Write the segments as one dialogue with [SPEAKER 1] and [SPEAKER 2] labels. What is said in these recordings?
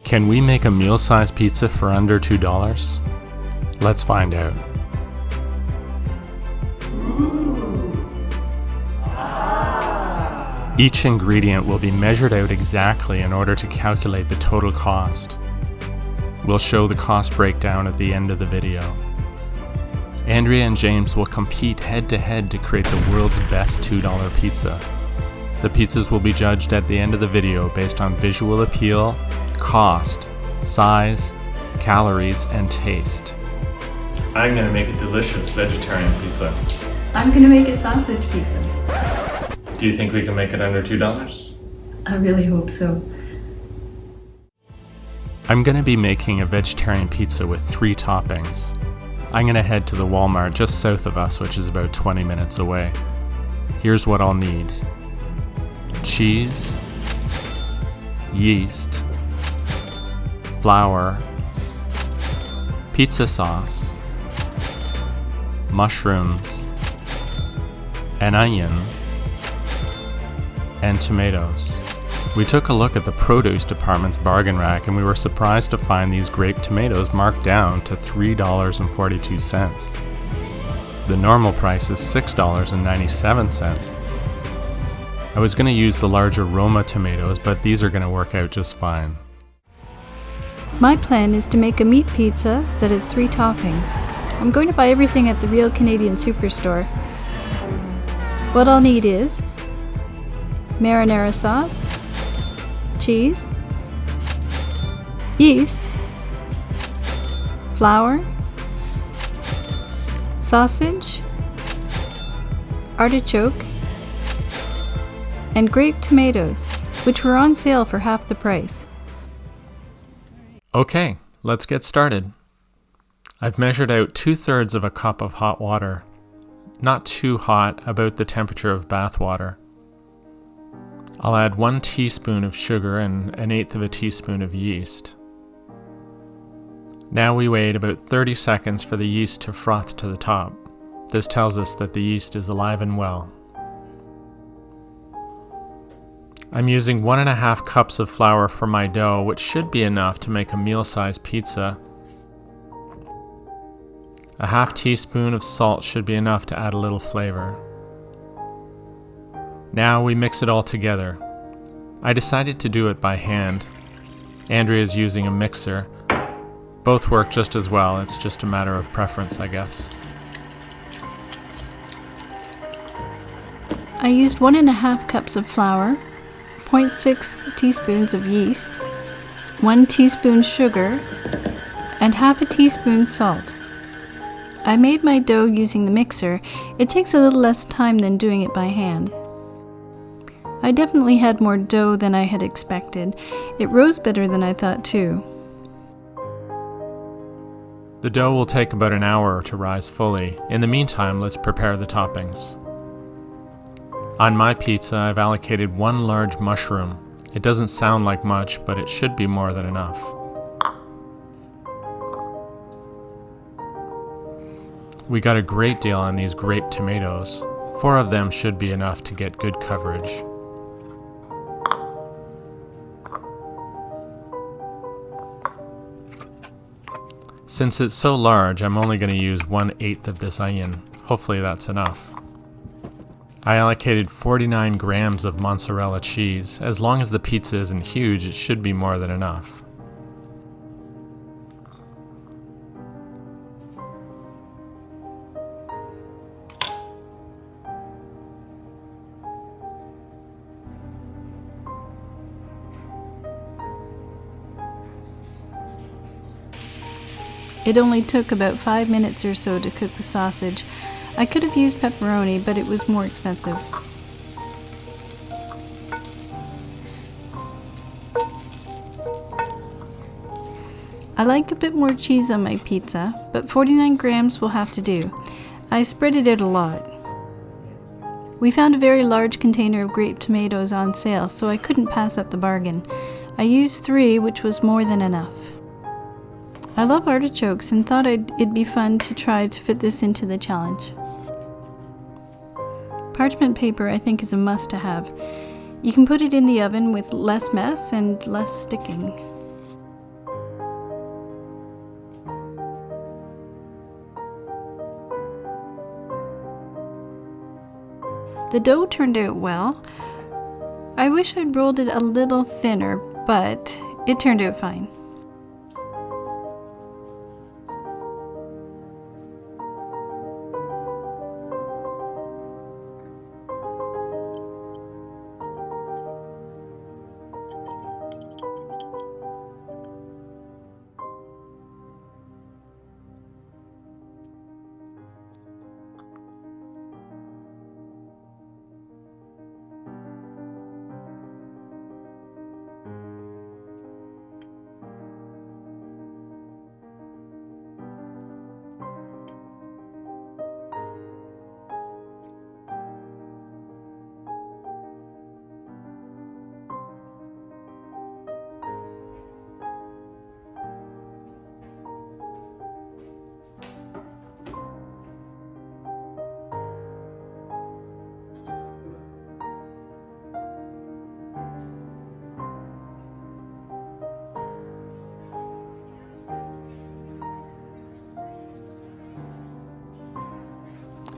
[SPEAKER 1] Can we make a meal-sized pizza for under $2? Let's find out. Each ingredient will be measured out exactly in order to calculate the total cost. We'll show the cost breakdown at the end of the video. Andrea and James will compete head-to-head to create the world's best $2 pizza. The pizzas will be judged at the end of the video based on visual appeal, cost, size, calories, and taste. I'm gonna make a delicious vegetarian pizza.
[SPEAKER 2] I'm gonna make a sausage pizza.
[SPEAKER 1] Do you think we can make it under $2?
[SPEAKER 2] I really hope so.
[SPEAKER 1] I'm gonna be making a vegetarian pizza with 3 toppings. I'm gonna head to the Walmart just south of us, which is about 20 minutes away. Here's what I'll need: cheese, yeast, flour, pizza sauce, mushrooms, an onion, and tomatoes. We took a look at the produce department's bargain rack and we were surprised to find these grape tomatoes marked down to $3.42. The normal price is $6.97. I was going to use the larger Roma tomatoes, but these are going to work out just fine.
[SPEAKER 2] My plan is to make a meat pizza that has 3 toppings. I'm going to buy everything at the Real Canadian Superstore. What I'll need is marinara sauce, cheese, yeast, flour, sausage, artichoke, and grape tomatoes, which were on sale for half the price.
[SPEAKER 1] Okay, let's get started. I've measured out 2/3 of a cup of hot water. Not too hot, about the temperature of bath water. I'll add 1 teaspoon of sugar and 1/8 of a teaspoon of yeast. Now we wait about 30 seconds for the yeast to froth to the top. This tells us that the yeast is alive and well. I'm using 1.5 cups of flour for my dough, which should be enough to make a meal-sized pizza. A 1/2 teaspoon of salt should be enough to add a little flavor. Now we mix it all together. I decided to do it by hand. Andrea's using a mixer. Both work just as well, it's just a matter of preference, I guess.
[SPEAKER 2] I used 1.5 cups of flour, 0.6 teaspoons of yeast, 1 teaspoon sugar, and 1/2 teaspoon salt. I made my dough using the mixer. It takes a little less time than doing it by hand. I definitely had more dough than I had expected. It rose better than I thought too.
[SPEAKER 1] The dough will take about an hour to rise fully. In the meantime, let's prepare the toppings. On my pizza, I've allocated 1 large mushroom. It doesn't sound like much, but it should be more than enough. We got a great deal on these grape tomatoes. 4 of them should be enough to get good coverage. Since it's so large, I'm only going to use 1/8 of this onion. Hopefully that's enough. I allocated 49 grams of mozzarella cheese. As long as the pizza isn't huge, it should be more than enough.
[SPEAKER 2] It only took about 5 minutes or so to cook the sausage. I could have used pepperoni, but it was more expensive. I like a bit more cheese on my pizza, but 49 grams will have to do. I spread it out a lot. We found a very large container of grape tomatoes on sale, so I couldn't pass up the bargain. I used 3, which was more than enough. I love artichokes and thought it'd be fun to try to fit this into the challenge. Parchment paper I think is a must to have. You can put it in the oven with less mess and less sticking. The dough turned out well. I wish I'd rolled it a little thinner, but it turned out fine.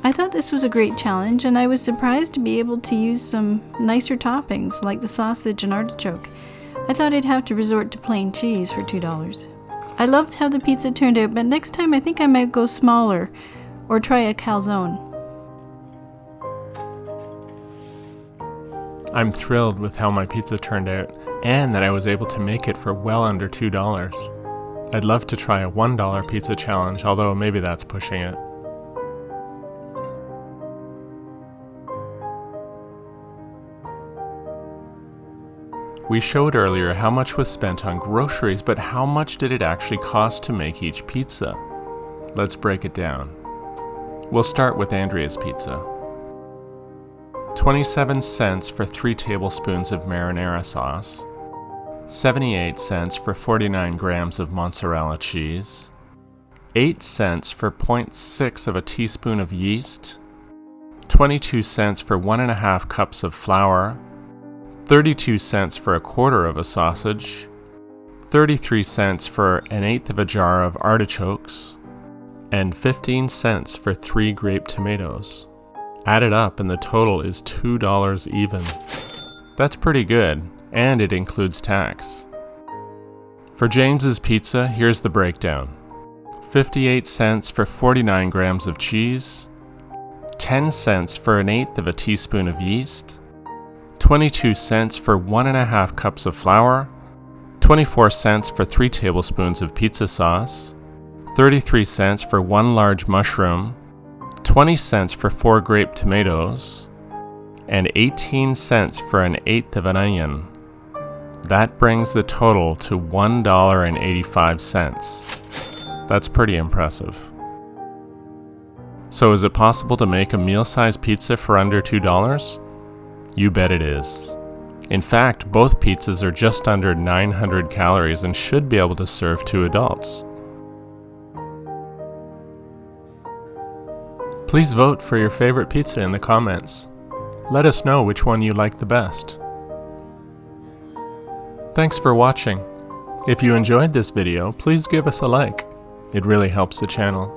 [SPEAKER 2] I thought this was a great challenge, and I was surprised to be able to use some nicer toppings like the sausage and artichoke. I thought I'd have to resort to plain cheese for $2. I loved how the pizza turned out, but next time I think I might go smaller or try a calzone.
[SPEAKER 1] I'm thrilled with how my pizza turned out, and that I was able to make it for well under $2. I'd love to try a $1 pizza challenge, although maybe that's pushing it. We showed earlier how much was spent on groceries, but how much did it actually cost to make each pizza? Let's break it down. We'll start with Andrea's pizza. 27 cents for 3 tablespoons of marinara sauce, 78 cents for 49 grams of mozzarella cheese, 8 cents for 0.6 of a teaspoon of yeast, 22 cents for 1.5 cups of flour, 32 cents for 1/4 of a sausage, 33 cents for 1/8 of a jar of artichokes, and 15 cents for 3 grape tomatoes. Added up and the total is $2 even. That's pretty good, and it includes tax. For James's pizza, here's the breakdown. 58 cents for 49 grams of cheese, 10 cents for 1/8 of a teaspoon of yeast, 22 cents for 1.5 cups of flour, 24 cents for 3 tablespoons of pizza sauce, 33 cents for 1 large mushroom, 20 cents for 4 grape tomatoes, and 18 cents for 1/8 of an onion. That brings the total to $1.85. That's pretty impressive. So is it possible to make a meal-sized pizza for under $2? You bet it is. In fact, both pizzas are just under 900 calories and should be able to serve 2 adults. Please vote for your favorite pizza in the comments. Let us know which one you like the best. Thanks for watching. If you enjoyed this video, please give us a like. It really helps the channel.